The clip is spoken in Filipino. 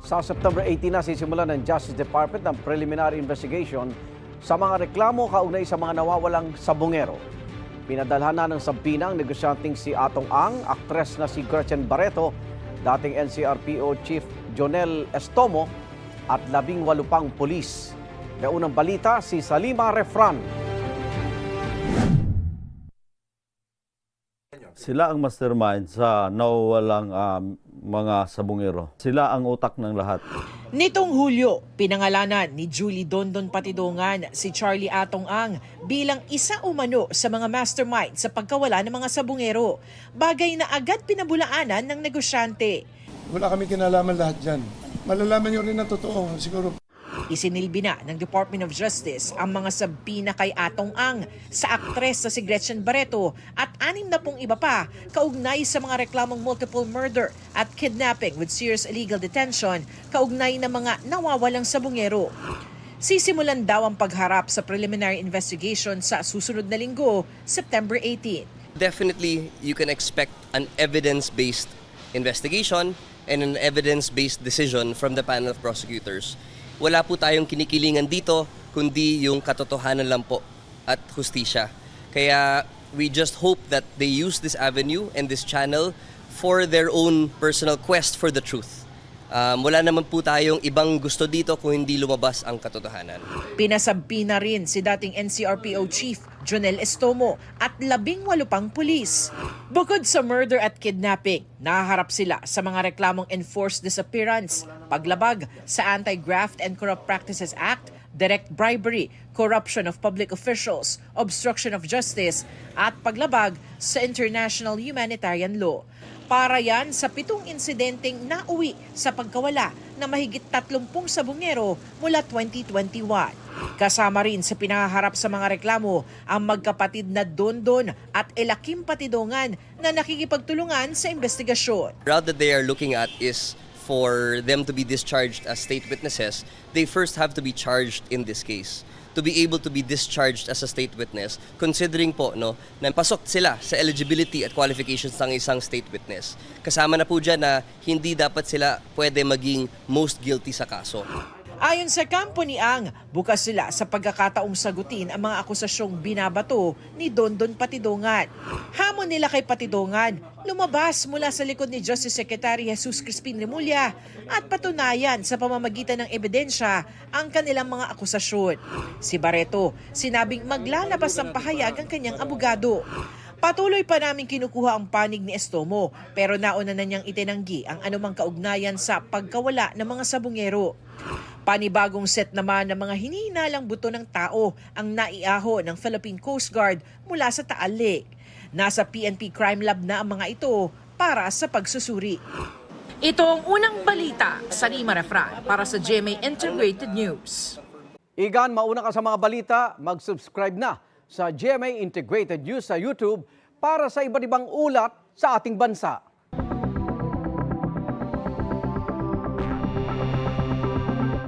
Sa September 18 na sisimulan ng Justice Department ang preliminary investigation sa mga reklamo kaugnay sa mga nawawalang sabongero. Pinadalhan na ng sabinang negosyanteng si Atong Ang, aktres na si Gretchen Barreto, dating NCRPO Chief Jonel Estomo at 18 pang pulis. May unang balita si Salima Refran. Sila ang mastermind sa nawawalang mga sabongero. Sila ang utak ng lahat. Nitong Hulyo, pinangalanan ni Julie Dondon Patidongan si Charlie Atong Ang bilang isa umano sa mga mastermind sa pagkawala ng mga sabongero. Bagay na agad pinabulaanan ng negosyante. Wala kami kinalaman lahat dyan. Malalaman nyo rin na totoo, siguro. Isinilbi na ng Department of Justice ang mga sabina kay Atong Ang sa aktres na si Gretchen Barreto at 60 iba pa kaugnay sa mga reklamong multiple murder at kidnapping with serious illegal detention kaugnay ng mga nawawalang sabongero. Sisimulan daw ang pagharap sa preliminary investigation sa susunod na linggo, September 18. Definitely, you can expect an evidence-based investigation and an evidence-based decision from the panel of prosecutors. Wala po tayong kinikilingan dito, kundi yung katotohanan lang po at hustisya. Kaya we just hope that they use this avenue and this channel for their own personal quest for the truth. Wala naman po tayong ibang gusto dito kung hindi lumabas ang katotohanan. Pinasabpi na rin si dating NCRPO Chief Jonel Estomo at 18 pang pulis. Bukod sa murder at kidnapping, nahaharap sila sa mga reklamong enforced disappearance, paglabag sa Anti-Graft and Corrupt Practices Act, direct bribery, corruption of public officials, obstruction of justice, at paglabag sa international humanitarian law. Para yan sa 7 insidenteng nauwi sa pagkawala na mahigit 30 sabongero mula 2021. Kasama rin sa pinaharap sa mga reklamo ang magkapatid na Dondon at Elakim Patidongan na nakikipagtulungan sa investigasyon. The route that they are looking at is for them to be discharged as state witnesses. They first have to be charged in this case. To be able to be discharged as a state witness, considering po na pasok sila sa eligibility at qualifications ng isang state witness. Kasama na po dyan na hindi dapat sila pwede maging most guilty sa kaso. Ayon sa kampo ni Ang, bukas sila sa pagkakataong sagutin ang mga akusasyong binabato ni Dondon Patidongan. Hamon nila kay Patidongan, lumabas mula sa likod ni Justice Secretary Jesus Crispin Remulla at patunayan sa pamamagitan ng ebidensya ang kanilang mga akusasyon. Si Barreto, sinabing maglalabas ng pahayag ang kanyang abogado. Patuloy pa namin kinukuha ang panig ni Estomo pero nauna na niyang itinanggi ang anumang kaugnayan sa pagkawala ng mga sabongero. Panibagong set naman ng mga hinihinalang buto ng tao ang naiaho ng Philippine Coast Guard mula sa Taal Lake. Nasa PNP Crime Lab na ang mga ito para sa pagsusuri. Ito ang unang balita sa Salima Refran para sa GMA Integrated News. Igan, mauna ka sa mga balita, mag-subscribe na sa GMA Integrated News sa YouTube para sa iba't ibang ulat sa ating bansa.